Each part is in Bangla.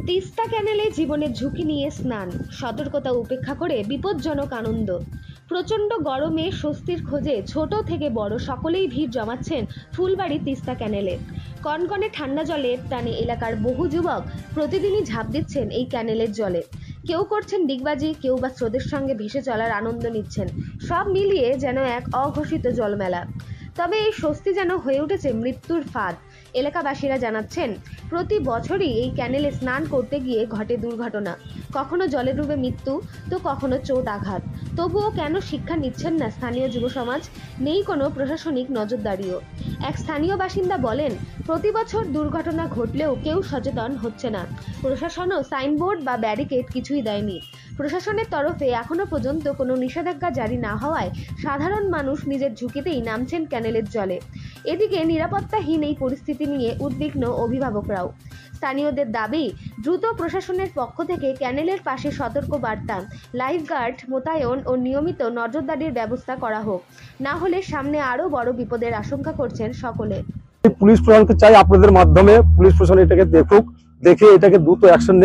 তিস্তা ক্যানেলে জীবনের ঝুঁকি নিয়ে স্নান, সতর্কতা উপেক্ষা করে বিপজ্জনক আনন্দ। প্রচণ্ড গরমে স্বস্তির খোঁজে ছোট থেকে বড় সকলেই ভিড় জমাচ্ছেন ফুলবাড়ি তিস্তা ক্যানেলে। কনকনে ঠান্ডা জলের টানে এলাকার বহু যুবক প্রতিদিনই ঝাঁপ দিচ্ছেন এই ক্যানেলের জলে। কেউ করছেন ডিগবাজি, কেউ বা স্রোতের সঙ্গে ভেসে চলার আনন্দ নিচ্ছেন। সব মিলিয়ে যেন এক অঘোষিত জলমেলা। তবে এই স্বস্তি যেন হয়ে উঠেছে মৃত্যুর ফাঁদ। এলাকাবাসীরা জানাচ্ছেন, প্রতি বছরই এই ক্যানেলে স্নান করতে গিয়ে ঘটে দুর্ঘটনা। কখনো জলে ডুবে মৃত্যু, তো কখনো চোট আঘাত। তবুও কেন শিক্ষা নিচ্ছেন না স্থানীয় যুব সমাজ? নেই কোনো প্রশাসনিক নজরদারিও। এক স্থানীয় বাসিন্দা বলেন, প্রতি বছর দুর্ঘটনা ঘটলেও কেউ সচেতন হচ্ছে না। প্রশাসনও সাইনবোর্ড বা ব্যারিকেড কিছুই দেয়নি। প্রশাসনের তরফে এখনো পর্যন্ত কোনো নিষেধাজ্ঞা জারি না হওয়ায় সাধারণ মানুষ নিজের ঝুঁকিতেই নামছেন ক্যানেলের জলে। এদিকে নিরাপত্তাহীন এই পরিস্থিতি নিয়ে উদ্বিগ্ন অভিভাবকরাও। স্থানীয়দের দাবি, দ্রুত প্রশাসনের পক্ষ থেকে ক্যানেলের পাশে সতর্ক বার্তা, লাইফগার্ড মোতায়েন ও নিয়মিত নজরদারির ব্যবস্থা করা হোক। না হলে সামনে আরও বড় বিপদের আশঙ্কা করছেন সকলে। পুলিশ প্রশাসনকে চাই আপনাদের মাধ্যমে পুলিশ প্রশাসন এটাকে দেখুক, দেখে এটাকে দ্রুত অ্যাকশন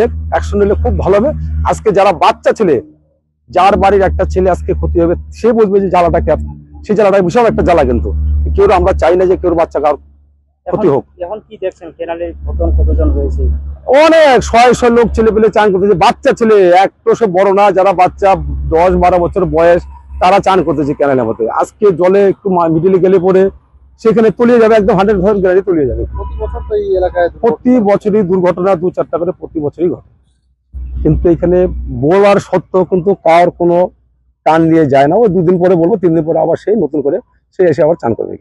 নিলে খুব ভালো হবে। আজকে যারা বাচ্চা ছেলে, যার বাড়ির একটা ছেলে আজকে ক্ষতি হবে, সে বুঝবে যে জ্বালাটা সেই জ্বালাটা বিশাল একটা জ্বালা। কিন্তু কেউ আমরা চাই না যে কেউ বাচ্চা কার ক্ষতি হোক। এখন কি দেখছেন ক্যানেলে কতজন রয়েছে? অনেক শয় লোক ছেলে পেলে চান করতেছে, বাচ্চা ছেলে, একটু সে বড় না, যারা বাচ্চা 10-12 বছর বয়স তারা চান করতেছে ক্যানেলের মধ্যে। আজকে জলে একটু মিডিলে গেলে পরে সেখানে তলিয়ে যাবে, একদম 100% গ্যারান্টি তলিয়ে যাবে। প্রতি বছরই দুর্ঘটনা 2-4টা করে প্রতি বছরই ঘটে। কিন্তু এখানে বলার সত্ত্বেও কিন্তু কার কোনো টান দিয়ে যায় না। ওই 2 দিন পরে বলবো, 3 দিন পরে আবার সেই নতুন করে সে এসে আবার চান করবে।